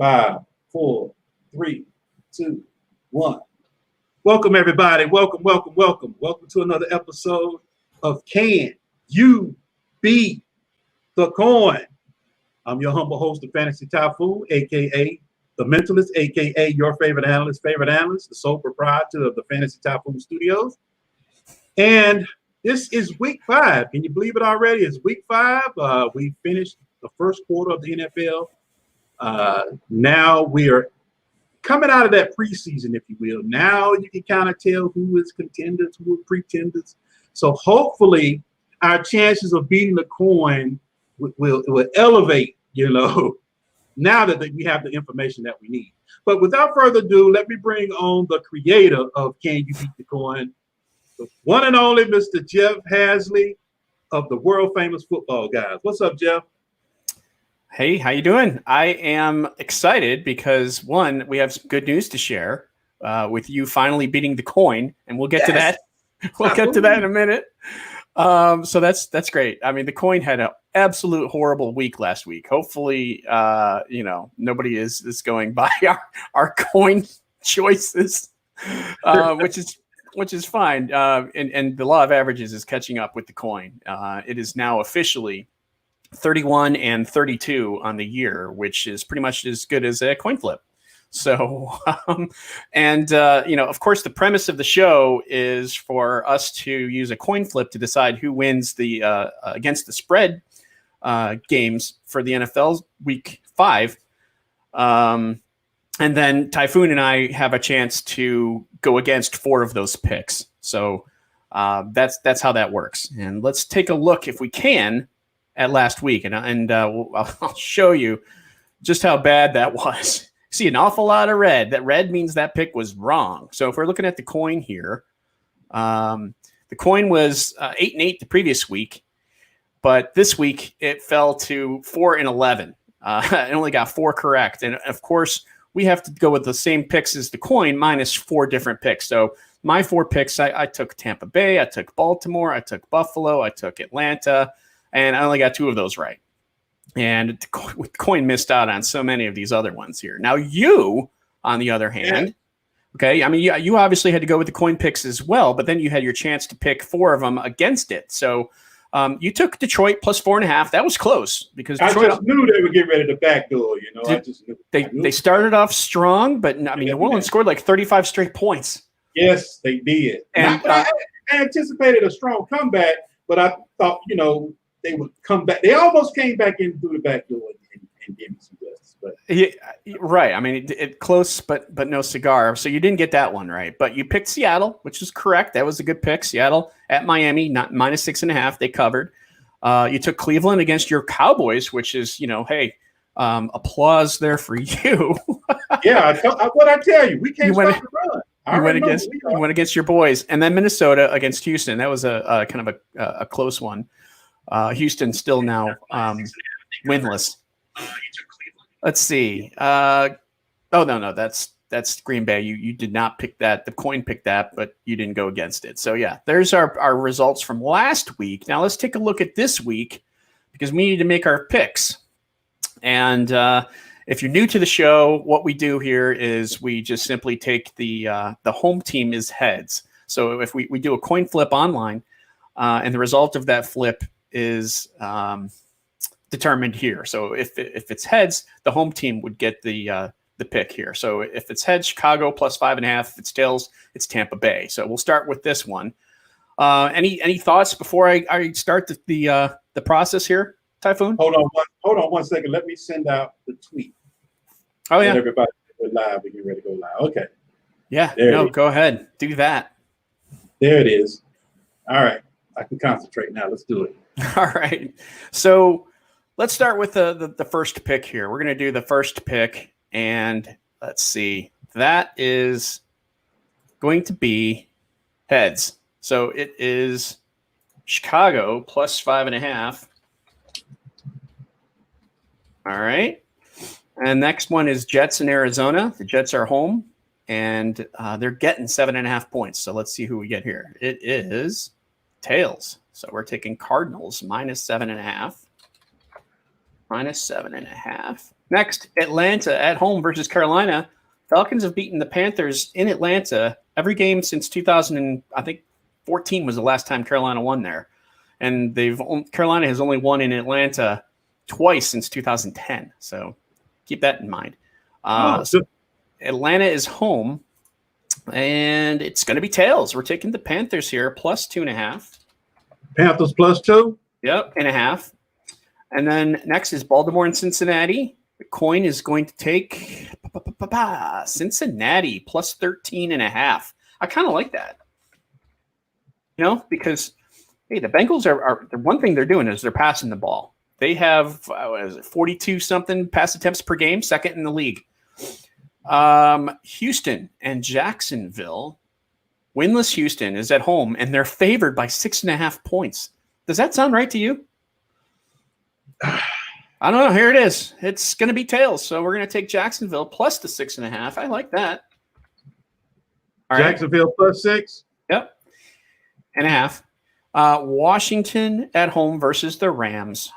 5, 4, 3, 2, 1. Welcome, everybody. Welcome to another episode of Can You Beat the Coin? I'm your humble host of Fantasy Typhoon, a.k.a. The Mentalist, a.k.a. your favorite analyst, the sole proprietor of the Fantasy Typhoon Studios. And this is week 5. Can you believe it already? It's week 5. We finished the first quarter of the NFL. Now we are coming out of that preseason, if you will. Now you can kind of tell who is contenders, who are pretenders. So hopefully our chances of beating the coin will elevate, now that we have the information that we need. But without further ado, let me bring on the creator of Can You Beat the Coin, the one and only Mr. Jeff Haseley of the world famous Football Guys. What's up, Jeff? Hey, how you doing? I am excited because, one, we have some good news to share with you finally beating the coin, and we'll get to that. We'll get to that in a minute. So that's great. I mean, the coin had an absolute horrible week last week. Hopefully, nobody is going by our coin choices, which is fine. And the law of averages is catching up with the coin. It is now officially 31 and 32 on the year, which is pretty much as good as a coin flip. So, of course, the premise of the show is for us to use a coin flip to decide who wins the against the spread games for the NFL's week 5. And then Typhoon and I have a chance to go against 4 of those picks. So that's how that works. And let's take a look, if we can, at last week, and I'll show you just how bad that was. See an awful lot of red. That red means that pick was wrong. So if we're looking at the coin here, the coin was 8-8 the previous week, but this week it fell to 4-11. It only got 4 correct, and of course we have to go with the same picks as the coin minus 4 different picks. So my 4 picks, I took Tampa Bay, I took Baltimore, I took Buffalo, I took Atlanta. And I only got 2 of those right. And the coin missed out on so many of these other ones here. Now, you, on the other hand, okay, I mean, you obviously had to go with the coin picks as well, but then you had your chance to pick 4 of them against it. So you took Detroit plus 4.5. That was close because Detroit, I just knew they would get ready to backdoor. I just knew. They started off strong, but I mean, New Orleans scored like 35 straight points. Yes, they did. And I anticipated a strong comeback, but I thought, they would come back. They almost came back in through the back door and gave me some justice. But right. I mean, it close, but no cigar. So you didn't get that one right. But you picked Seattle, which is correct. That was a good pick. Seattle at Miami, not minus 6.5. They covered. You took Cleveland against your Cowboys, which is, hey, applause there for you. Yeah, what I tell you, we can't stop the run. You went against your boys, and then Minnesota against Houston. That was a kind of a close one. Houston still now winless. Let's see. No, that's Green Bay. You did not pick that. The coin picked that, but you didn't go against it. So yeah, there's our results from last week. Now let's take a look at this week because we need to make our picks. And if you're new to the show, what we do here is we just simply take the home team is heads. So if we do a coin flip online, and the result of that flip is determined here. So if it's heads, the home team would get the pick here. So if it's heads, Chicago plus 5.5. If it's tails, it's Tampa Bay. So we'll start with this one. Any thoughts before I start the process here, Typhoon? Hold on one second. Let me send out the tweet. Oh yeah, everybody live. We get ready to go live. Okay. Yeah. Go ahead. Do that. There it is. All right. I can concentrate now. Let's do it. All right. So let's start with the first pick here. We're going to do the first pick, and let's see. That is going to be heads. So it is Chicago plus 5.5. All right. And next one is Jets in Arizona. The Jets are home, and they're getting 7.5 points. So let's see who we get here. It is tails. So we're taking Cardinals minus 7.5. minus 7.5. Next, Atlanta at home versus Carolina. Falcons have beaten the Panthers in Atlanta every game since 2014 was the last time Carolina won there. And Carolina has only won in Atlanta twice since 2010. So keep that in mind. So Atlanta is home, and it's going to be tails. We're taking the Panthers here, plus 2.5. Panthers plus 2? Yep, and a half. And then next is Baltimore and Cincinnati. The coin is going to take Cincinnati plus 13.5. I kind of like that. Because hey, the Bengals are the one thing they're doing is they're passing the ball. They have 42 something pass attempts per game, second in the league. Houston and Jacksonville. Winless Houston is at home, and they're favored by 6.5 points. Does that sound right to you? I don't know. Here it is. It's going to be tails. So we're going to take Jacksonville plus the 6.5. I like that. All right. Jacksonville plus 6? Yep. And a half. Washington at home versus the Rams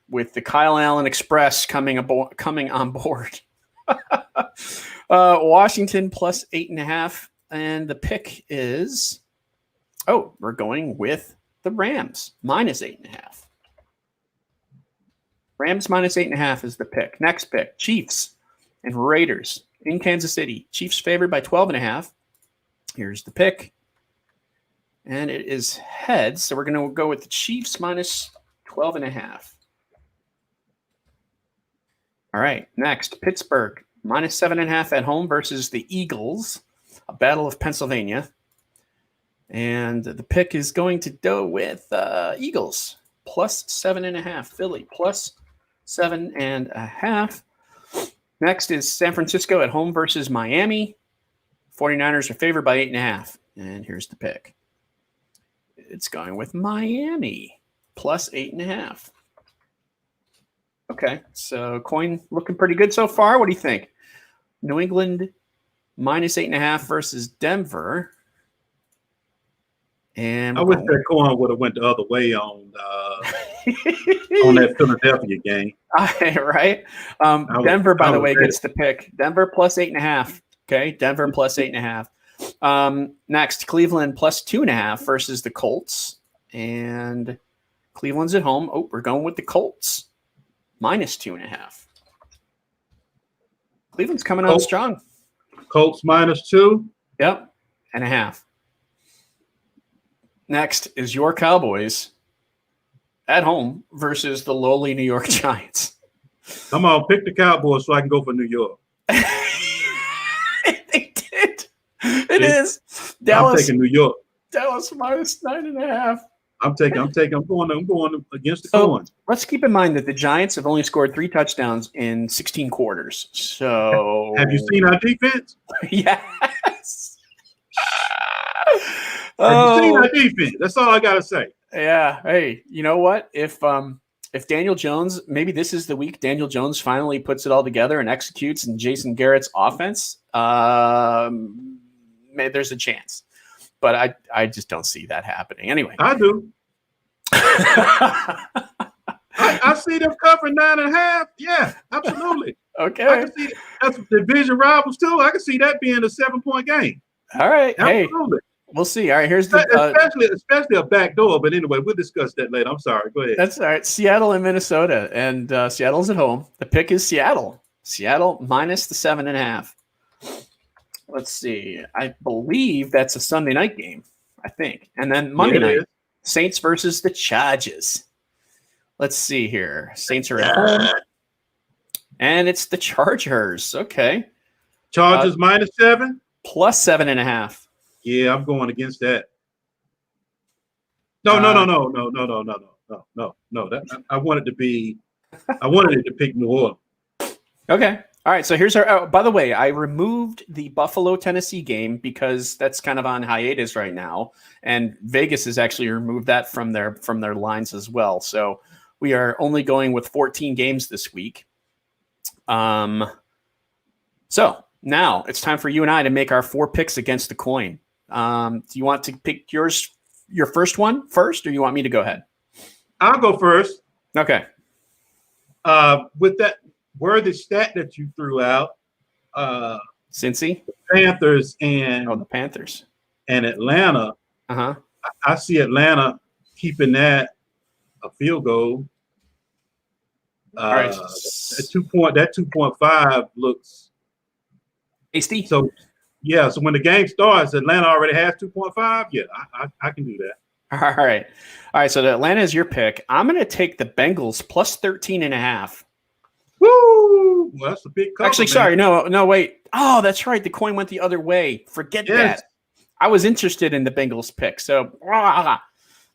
with the Kyle Allen Express coming on board. Washington plus 8.5. And the pick is, we're going with the Rams minus 8.5. Rams minus 8.5 is the pick. Next pick, Chiefs and Raiders in Kansas City. Chiefs favored by 12.5. Here's the pick. And it is heads. So we're going to go with the Chiefs minus 12.5. All right. Next, Pittsburgh minus 7.5 at home versus the Eagles. A battle of Pennsylvania. And the pick is going to go with Eagles plus 7.5. Philly plus 7.5. Next is San Francisco at home versus Miami. 49ers are favored by 8.5. And here's the pick. It's going with Miami plus 8.5. Okay, so coin looking pretty good so far. What do you think? New England minus 8.5 versus Denver. And I wish that coin would have went the other way on that Philadelphia game. Right? Denver, by the way, gets the pick. Denver plus 8.5. Okay, Denver plus 8.5. Next, Cleveland plus 2.5 versus the Colts. And Cleveland's at home. Oh, we're going with the Colts. Minus 2.5. Cleveland's coming on strong. Colts minus 2? Yep, and a half. Next is your Cowboys at home versus the lowly New York Giants. Come on, pick the Cowboys so I can go for New York. They did. It is Dallas. I'm taking New York. Dallas minus 9.5. I'm going against the coin. Let's keep in mind that the Giants have only scored 3 touchdowns in 16 quarters. So have you seen our defense? Yes. Have you seen our defense? That's all I gotta say. Yeah. Hey, you know what? If Daniel Jones, maybe this is the week Daniel Jones finally puts it all together and executes in Jason Garrett's offense, there's a chance. But I just don't see that happening. Anyway. I do. I see them covering 9.5. Yeah, absolutely. Okay. I can see that's division rivals too. I can see that being a 7-point game. All right. Absolutely. Hey, we'll see. All right. Here's the especially a back door. But anyway, we'll discuss that later. I'm sorry. Go ahead. That's all right. Seattle and Minnesota, and Seattle's at home. The pick is Seattle. Seattle minus the 7.5. Let's see. I believe that's a Sunday night game, I think. And then Monday night, Saints versus the Chargers. Let's see here. Saints are at home. And it's the Chargers. Okay. Chargers minus 7? Plus 7.5. Yeah, I'm going against that. No. I wanted it to pick New Orleans. Okay. All right, so here's our. By the way, I removed the Buffalo-Tennessee game because that's kind of on hiatus right now, and Vegas has actually removed that from their lines as well. So we are only going with 14 games this week. So now it's time for you and I to make our 4 picks against the coin. Do you want to pick your first one first, or you want me to go ahead? I'll go first. Okay. With that worthy stat that you threw out, Cincy? Panthers The Panthers. and Atlanta. Uh-huh. I see Atlanta keeping that a field goal. All right. That 2.5 looks Tasty. so. Yeah, so when the game starts, Atlanta already has 2.5. Yeah, I can do that. All right. So the Atlanta is your pick. I'm going to take the Bengals plus 13.5. Woo! Well, that's a big cover. Actually, sorry. No, wait. Oh, that's right. The coin went the other way. Forget Yes. that. I was interested in the Bengals pick. So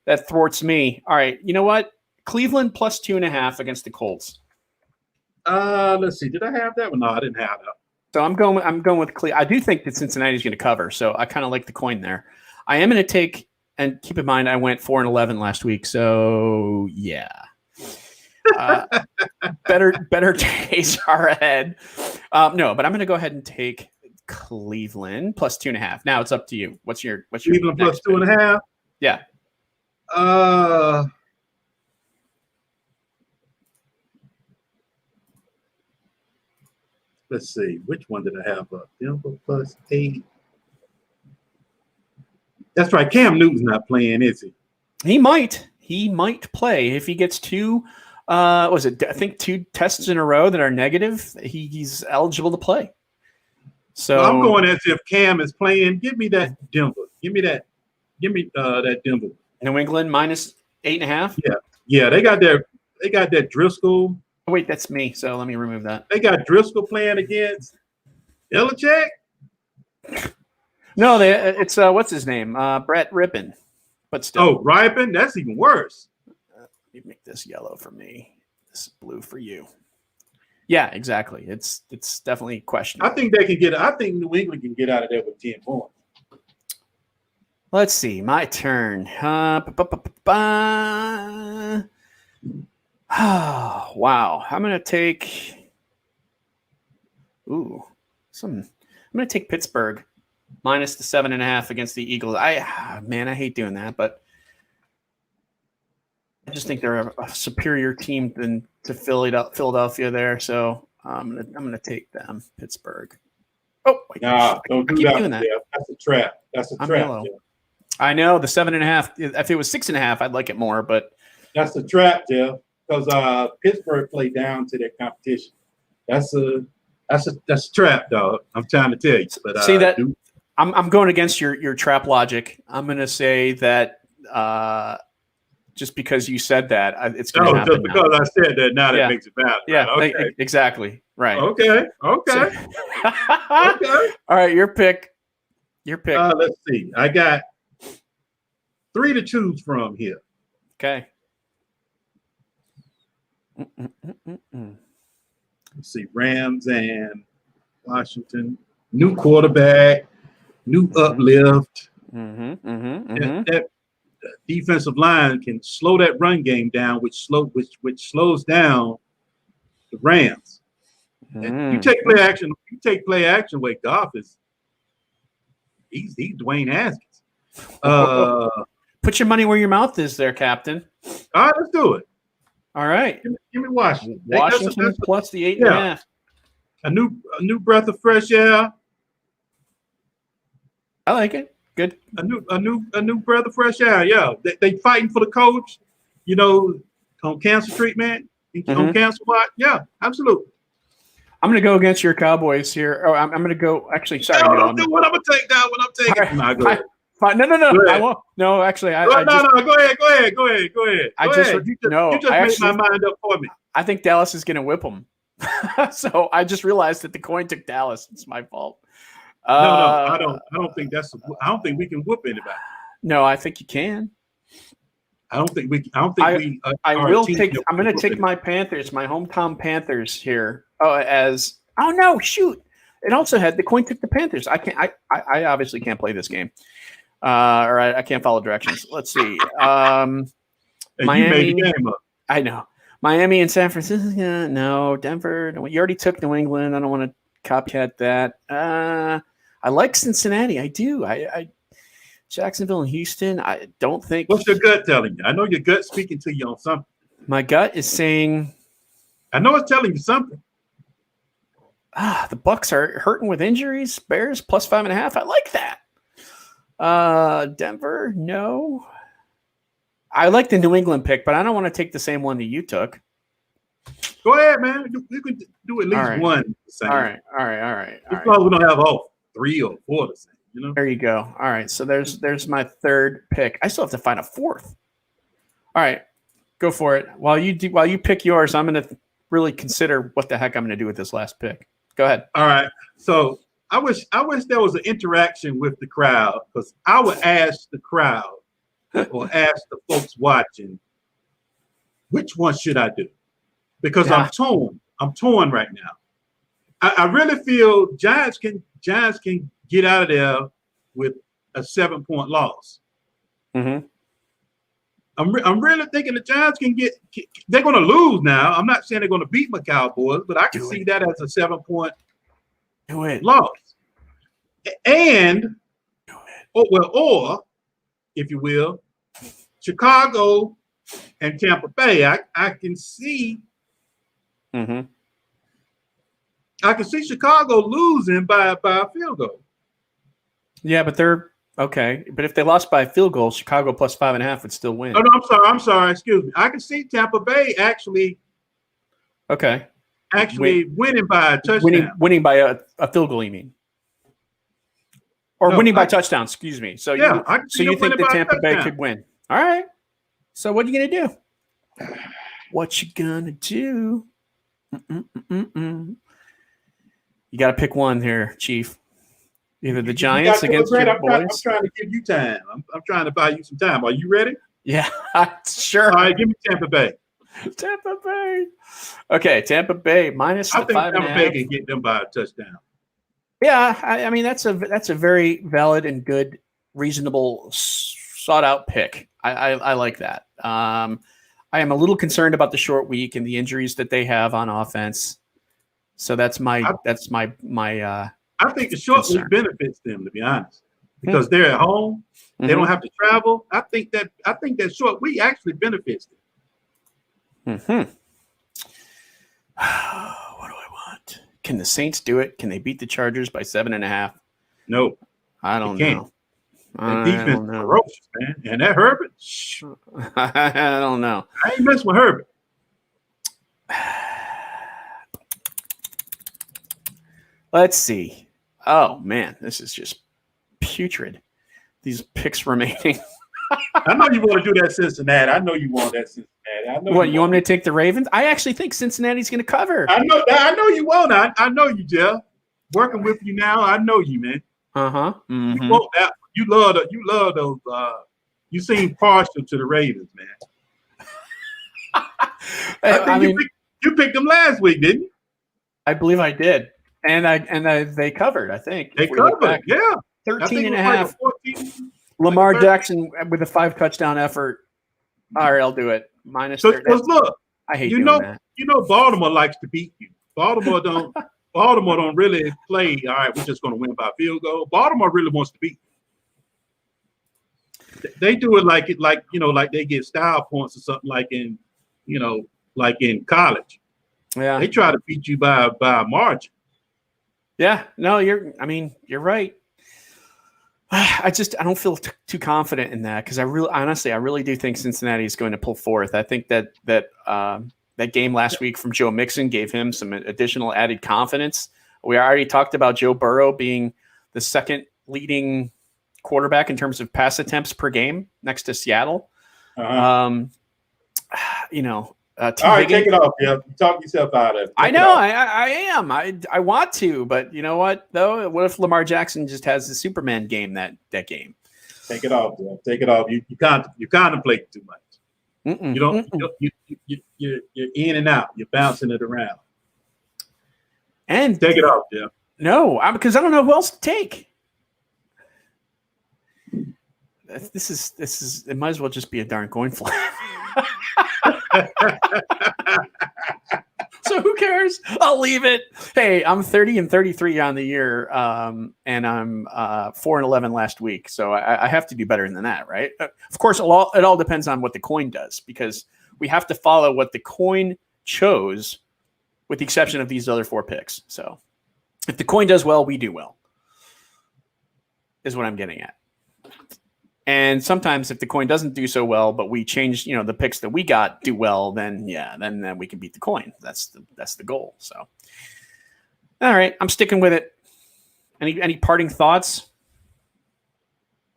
that thwarts me. All right. You know what? Cleveland plus 2.5 against the Colts. Let's see. Did I have that one? No, I didn't have that. So I'm going with Cleveland. I do think that Cincinnati's going to cover. So I kind of like the coin there. I am going to take, and keep in mind, I went 4-11 last week. So yeah. Better days are ahead. No, but I'm going to go ahead and take Cleveland plus 2.5. Now it's up to you. What's your Cleveland plus 2.5? Yeah. Let's see. Which one did I have up? Denver plus 8. That's right. Cam Newton's not playing, is he? He might play if he gets two. I think 2 tests in a row that are negative. He's eligible to play. So well, I'm going as if Cam is playing. Give me that Denver. Give me that Denver. New England minus 8.5. Yeah. They got that Driscoll. Oh, wait, that's me. So let me remove that. They got Driscoll playing against Belichick. No, it's what's his name? Brett Rippon. But still. Oh, Ripon? That's even worse. You make this yellow for me. This is blue for you. Yeah, exactly. It's definitely questionable. I think New England can get out of there with 10 points. Let's see. My turn. Oh, wow. I'm going to take I'm going to take Pittsburgh minus the 7.5 against the Eagles. I hate doing that, but I just think they're a superior team than to Philadelphia there. So I'm gonna take them, Pittsburgh. Oh, don't do that. That's a trap. That's a trap. I know the 7.5. If it was 6.5, I'd like it more, but that's a trap, Jeff. Because Pittsburgh played down to their competition. That's a trap, dog. I'm trying to tell you. But see that I'm going against your trap logic. I'm going to say that just because you said that, it's going to happen. Just because I said that, now that makes it bad. Yeah, right? Okay. Exactly. Right. Okay. Okay. All right, your pick. Let's see. I got 3 to choose from here. Okay. Let's see. Rams and Washington. New quarterback. New uplift. That defensive line can slow that run game down, which slows down the Rams. And you take play action. You take play action where Goff is. He's Dwayne Haskins. Put your money where your mouth is, there, Captain. All right, let's do it. All right, give me Washington. Washington plus the 8.5. A new breath of fresh air. I like it. Good. A new breath of fresh air. Yeah, they fighting for the coach. On cancer treatment, on cancer watch. Yeah, absolutely. I'm going to go against your Cowboys here. Oh, I'm going to go. Actually, sorry. No, I'm going to take that one. I'm taking. Right. No, go ahead. Fine. No. I won't. No, actually, Go ahead. Go ahead. You just made my mind up for me. I think Dallas is going to whip them. So I just realized that the coin took Dallas. It's my fault. No, I don't think I don't think we can whoop anybody. No, I think you can. I don't think we. I'm going to take my Panthers, my hometown Panthers here. Oh no, shoot! It also had the coin took the Panthers. I can't. I obviously can't play this game. I can't follow directions. Let's see. Miami. You made the game up. I know. Miami and San Francisco. No, Denver. No, you already took New England. I don't want to copycat that. I like Cincinnati. I do. Jacksonville and Houston. I don't think. What's your gut telling you? I know your gut's speaking to you on something. My gut is saying I know it's telling you something. The Bucks are hurting with injuries. Bears plus 5.5. I like that. Denver, no. I like the New England pick, but I don't want to take the same one that you took. Go ahead, man. You can do at least one. All right. Just because we don't have all 3 or 4 the same, you know. There you go. All right. So there's my third pick. I still have to find a fourth. All right, go for it. While you pick yours, I'm going to really consider what the heck I'm going to do with this last pick. Go ahead. All right. So I wish there was an interaction with the crowd, because I would ask the crowd or ask the folks watching, which one should I do? Because I'm torn right now. I really feel Giants can get out of there with a 7-point loss. Mm-hmm. I'm really thinking the Giants they're going to lose now. I'm not saying they're going to beat my Cowboys, but I can see that as a 7-point loss. And, or if you will, Chicago and Tampa Bay. I can see. Mm-hmm. I can see Chicago losing by a field goal. Yeah, but they're okay. But if they lost by a field goal, Chicago plus 5.5 would still win. Oh no, I'm sorry. Excuse me. I can see Tampa Bay actually winning by a touchdown. Winning by a field goal, you mean? Or winning by touchdown, excuse me. So you think that Tampa Bay could win. All right. So what are you going to do? What you going to do? You got to pick one here, Chief. Either the Giants against your boys. I'm trying to give you time. I'm trying to buy you some time. Are you ready? Yeah, sure. All right, give me Tampa Bay. Tampa Bay. Okay, Tampa Bay minus the 5.5. Tampa Bay can get them by a touchdown. Yeah, I mean that's a very valid and good, reasonable, sought out pick. I like that. I am a little concerned about the short week and the injuries that they have on offense. So that's my. I think the short week benefits them, to be honest, because they're at home. They don't have to travel. I think that short week actually benefits them. What do I want? Can the Saints do it? Can they beat the Chargers by 7.5? No, I don't know. The defense is ferocious, man. And that Herbert, I don't know. I ain't messing with Herbert. Let's see. Oh man, this is just putrid. These picks remaining. I know you want to do that Cincinnati. I know you want that Cincinnati. What, you want me to take the Ravens? I actually think Cincinnati's going to cover. I know you want. I know you, Jeff. Working with you now, I know you, man. Mm-hmm. You want that. You love those. You seem partial to the Ravens, man. You picked them last week, didn't you? I believe I did, and they covered. I think they covered. Yeah, 13.5. Lamar Jackson with a 5 touchdown effort. All right, I'll do it. Minus. Because look, I hate doing that. You know, Baltimore likes to beat you. Baltimore don't really play. All right, we're just going to win by field goal. Baltimore really wants to beat you. They do it like they get style points or something like in college. Yeah, they try to beat you by a margin. Yeah, no, you're right. I don't feel too confident in that because I really do think Cincinnati is going to pull forth. I think that game last week from Joe Mixon gave him some additional added confidence. We already talked about Joe Burrow being the second leading quarterback in terms of pass attempts per game next to Seattle. Uh-huh. All right, take it off. Yeah, talk yourself out of it. I know, I am. I want to, but you know what though? What if Lamar Jackson just has the Superman game that game? Take it off. Yeah. Take it off. You contemplate too much. You don't. You're in and out. You're bouncing it around. And take it off, yeah. No, because I don't know who else to take. This is. It might as well just be a darn coin flip. So who cares? I'll leave it. Hey, I'm 30-33 on the year, and I'm 4-11 last week. So I have to do better than that, right? Of course, it all depends on what the coin does because we have to follow what the coin chose with the exception of these other 4 picks. So if the coin does well, we do well, is what I'm getting at. And sometimes if the coin doesn't do so well, but we change, the picks that we got do well, then then we can beat the coin. That's the goal. So, all right, I'm sticking with it. Any parting thoughts?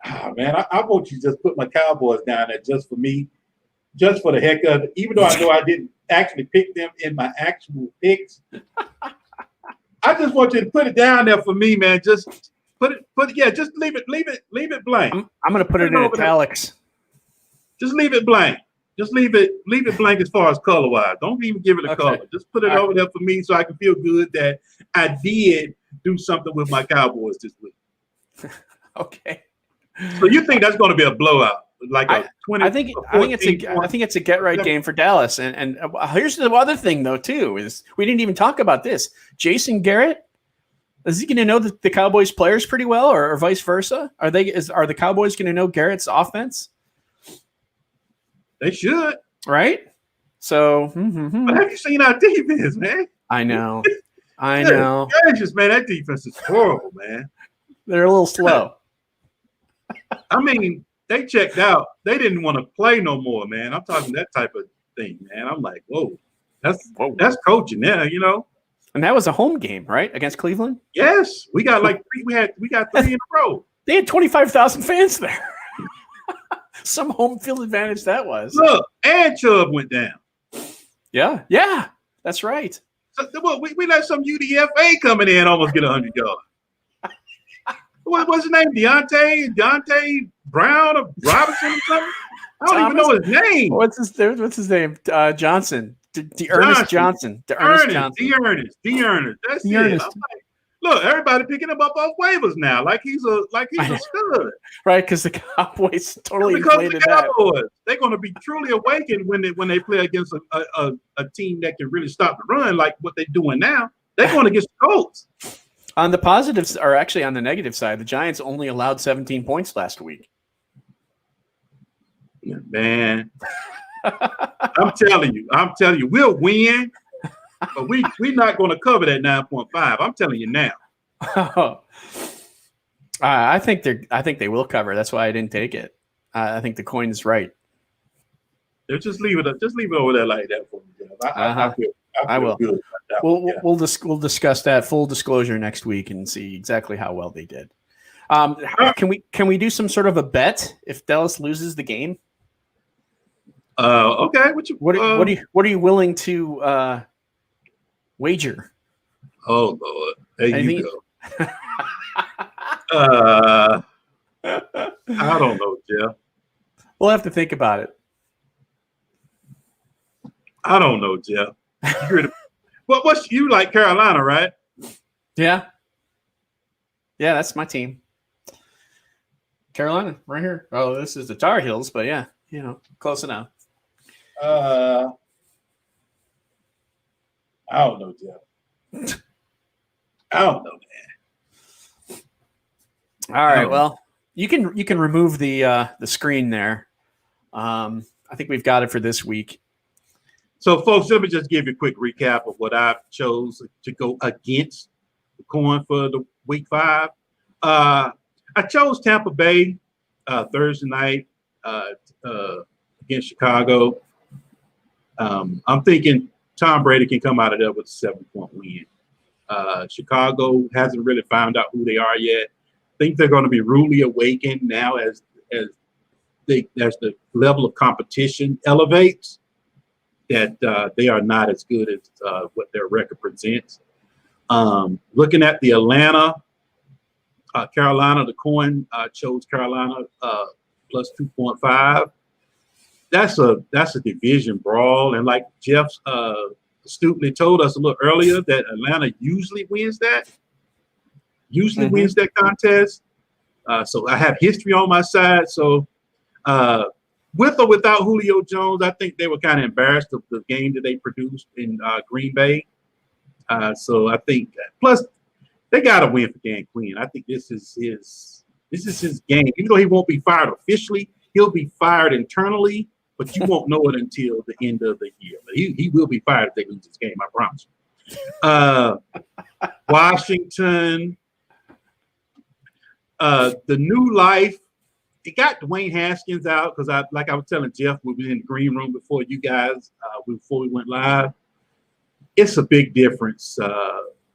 Oh, man, I want you to just put my Cowboys down there just for me, just for the heck of it. Even though I know I didn't actually pick them in my actual picks, I just want you to put it down there for me, man. Just just leave it blank. I'm going to put it in italics. Just leave it blank. Just leave it blank as far as color wise. Don't even give it a color. Just put it over there for me so I can feel good that I did do something with my Cowboys this week. Okay. So you think that's going to be a blowout, like a 20? I think it's a get right game for Dallas. And here's the other thing though too is we didn't even talk about this. Jason Garrett. Is he going to know the Cowboys players pretty well, or vice versa? Are the Cowboys going to know Garrett's offense? They should, right? So, but have you seen our defense, man? I know. Gracious, man, that defense is horrible, man. They're a little slow. I mean, they checked out. They didn't want to play no more, man. I'm talking that type of thing, man. I'm like, whoa, that's coaching there, And that was a home game, right, against Cleveland? Yes, we got we got 3 in a row. They had 25,000 fans there. Some home field advantage that was. Look, and Chubb went down. Yeah, that's right. So, we let some UDFA coming in almost get 100 yards. What's his name? Deontay Brown or Robinson or something? I don't even know his name. What's his name? Johnson. D'Ernest Johnson. D'Ernest. That's it. I'm like, look, everybody picking him up off waivers now, like he's a stud. Right, because the Cowboys totally inflated that. They're going to be truly awakened when they play against a team that can really stop the run, like what they're doing now. They're going to get Colts. On the positives, or actually on the negative side, the Giants only allowed 17 points last week. Yeah, man. I'm telling you, we'll win, but we're not going to cover that 9.5. I'm telling you now. I think they will cover. That's why I didn't take it. I think the coin is right. Just leave it over there like that for me, Jeff. I will. Good about that we'll discuss that full disclosure next week and see exactly how well they did. Can we do some sort of a bet if Dallas loses the game? Okay. What are you willing to wager? Oh Lord, there you go. I don't know, Jeff. We'll have to think about it. I don't know, Jeff. What's you like Carolina, right? Yeah, that's my team. Carolina, right here. Oh, this is the Tar Heels, but yeah, close enough. I don't know, Jeff. I don't know, man. All right, well, you can remove the screen there. I think we've got it for this week. So, folks, let me just give you a quick recap of what I chose to go against the coin for the week 5. I chose Tampa Bay Thursday night against Chicago. I'm thinking Tom Brady can come out of there with a 7-point win. Chicago hasn't really found out who they are yet. I think they're going to be rudely awakened now as the level of competition elevates, that they are not as good as what their record presents. Looking at the Carolina, the coin chose Carolina plus 2.5. That's a division brawl, and like Jeff astutely told us a little earlier, that Atlanta usually wins that contest. So I have history on my side. So with or without Julio Jones, I think they were kind of embarrassed of the game that they produced in Green Bay. So I think, plus they got to win for Dan Quinn. I think this is his game. Even though he won't be fired officially, he'll be fired internally, but you won't know it until the end of the year. He will be fired if they lose this game, I promise you. Washington, the new life. It got Dwayne Haskins out because I was telling Jeff, we were in the green room before you guys, before we went live. It's a big difference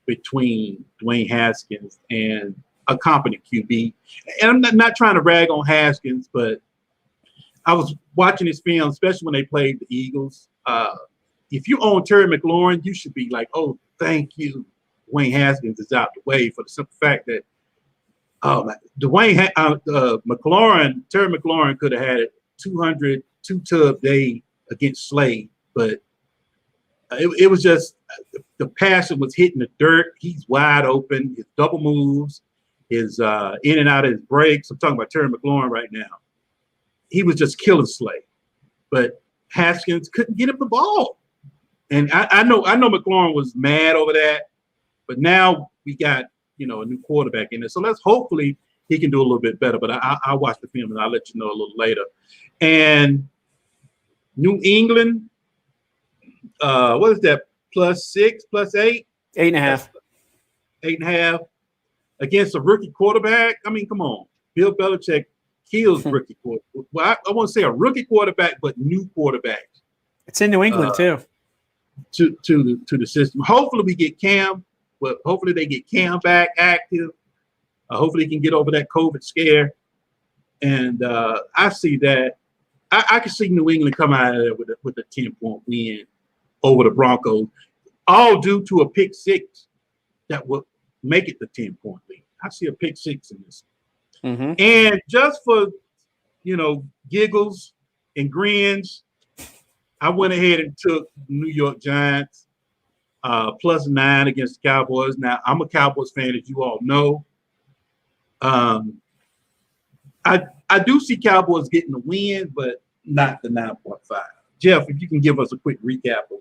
between Dwayne Haskins and a competent QB. And I'm not trying to rag on Haskins, but I was watching his film, especially when they played the Eagles. If you own Terry McLaurin, you should be like, oh, thank you. Dwayne Haskins is out the way for the simple fact that Terry McLaurin could have had a 200 day against Slade, but it was just the passion was hitting the dirt. He's wide open. His double moves, his in and out of his breaks. I'm talking about Terry McLaurin right now. He was just killing Slade, but Haskins couldn't get him the ball. And I know McLaurin was mad over that, but now we got a new quarterback in there. So hopefully he can do a little bit better. But I'll watch the film and I'll let you know a little later. And New England, what is that? +6, +8? 8.5. 8.5 against a rookie quarterback. I mean, come on. Bill Belichick kills rookie quarterback. Well, I won't say a rookie quarterback, but new quarterback. It's in New England too. To the system. Hopefully we get Cam. Well, hopefully they get Cam back active. Hopefully he can get over that COVID scare. And I see that. I can see New England come out of there with a 10-point win over the Broncos, all due to a pick six that will make it the 10-point lead. I see a pick six in this. Mm-hmm. And just for, giggles and grins, I went ahead and took New York Giants +9 against the Cowboys. Now, I'm a Cowboys fan, as you all know. I do see Cowboys getting the win, but not the 9.5. Jeff, if you can give us a quick recap of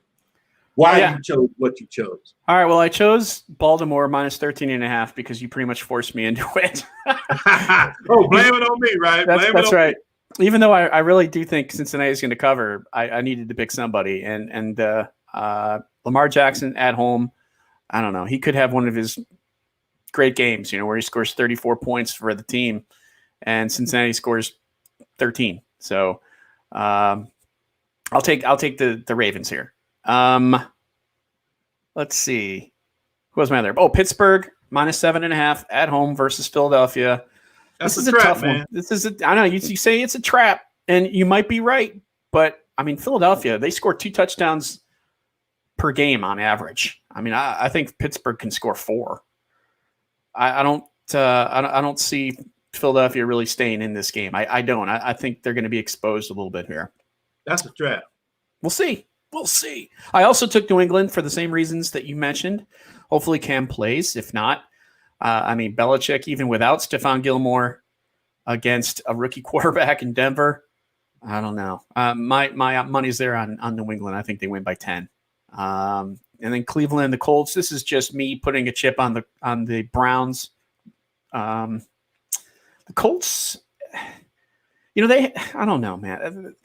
why you chose what you chose. All right. Well, I chose Baltimore -13.5 because you pretty much forced me into it. Oh, blame it on me, right? That's right. Me. Even though I really do think Cincinnati is going to cover, I needed to pick somebody. And Lamar Jackson at home, I don't know. He could have one of his great games, where he scores 34 points for the team and Cincinnati scores 13. So I'll take the Ravens here. Let's see. Who was my other? Oh, Pittsburgh -7.5 at home versus Philadelphia. This is a tough one. I know you say it's a trap, and you might be right, but I mean Philadelphia, they score 2 touchdowns per game on average. I mean, I think Pittsburgh can score 4. I don't see Philadelphia really staying in this game. I don't. I think they're going to be exposed a little bit here. That's a trap. We'll see. I also took New England for the same reasons that you mentioned. Hopefully Cam plays. If not, Belichick, even without Stephon Gilmore against a rookie quarterback in Denver, I don't know. My money's there on New England. I think they win by 10. And then Cleveland, the Colts. This is just me putting a chip on the Browns. The Colts, I don't know, man.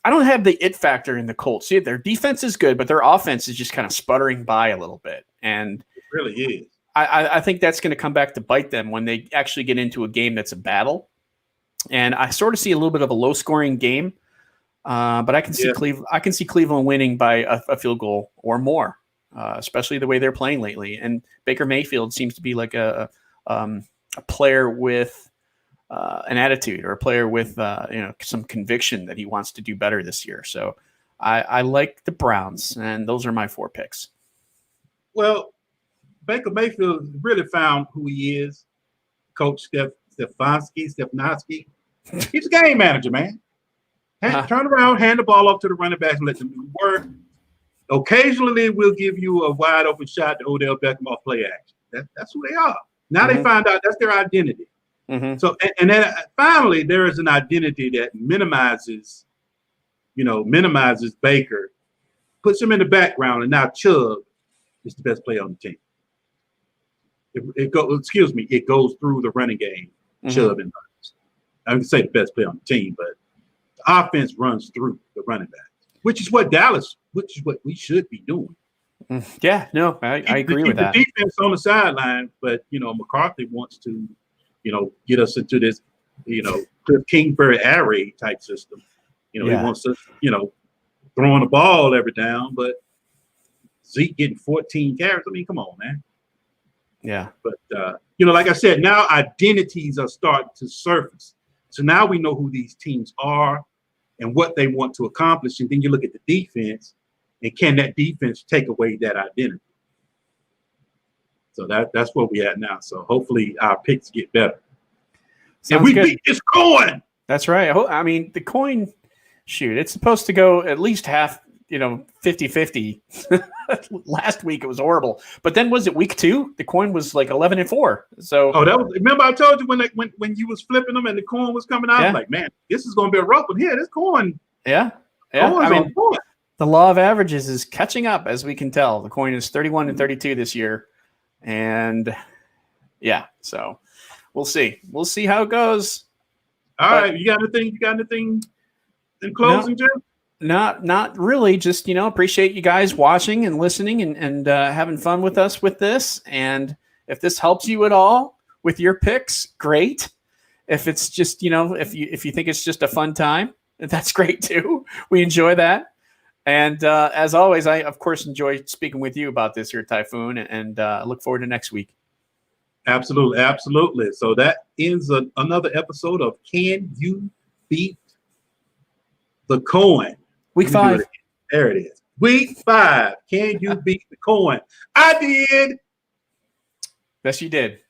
I don't have the it factor in the Colts. See, their defense is good, but their offense is just kind of sputtering by a little bit. And it really is. I think that's going to come back to bite them when they actually get into a game that's a battle. And I sort of see a little bit of a low-scoring game, but I can see Cleveland winning by a field goal or more, especially the way they're playing lately. And Baker Mayfield seems to be like a player with an attitude, or a player with some conviction that he wants to do better this year. So I like the Browns, and those are my 4 picks. Well, Baker Mayfield really found who he is. Coach Stefanski. He's a game manager, man. Turn around, hand the ball off to the running backs, and let them do the work. Occasionally, we'll give you a wide open shot to Odell Beckham off play action. That's who they are. Now they find out that's their identity. Mm-hmm. So, and then finally, there is an identity that minimizes Baker, puts him in the background, and now Chubb is the best player on the team. It goes through the running game, mm-hmm. Chubb and runs. I would say the best player on the team, but the offense runs through the running back, which is what we should be doing. Yeah, no, I agree with that. The defense on the sideline, but McCarthy wants to, get us into this, Cliff Kingsbury air raid type system. He wants us, throwing the ball every down, but Zeke getting 14 carries. I mean, come on, man. Yeah. But like I said, now identities are starting to surface. So now we know who these teams are and what they want to accomplish. And then you look at the defense, and can that defense take away that identity? So that's where we at now. So hopefully our picks get better. And we beat this coin. That's right. I mean, the coin, shoot, it's supposed to go at least half, 50-50. Last week it was horrible. But then was it week 2? The coin was like 11-4. So remember I told you when you was flipping them and the coin was coming out, I was like, man, this is gonna be a rough one here. This coin. Yeah. I mean, the law of averages is catching up, as we can tell. The coin is 31-32 this year. And so we'll see. We'll see how it goes. All right. You got anything in closing, Jeff? Not really. Just, appreciate you guys watching and listening and having fun with us with this. And if this helps you at all with your picks, great. If it's just, if you think it's just a fun time, that's great too. We enjoy that. And as always, I, of course, enjoy speaking with you about this here, Typhoon, and look forward to next week. Absolutely. Absolutely. So that ends another episode of Can You Beat the Coin? Week 5. There it is. Week 5. Can you beat the coin? I did. Yes, you did.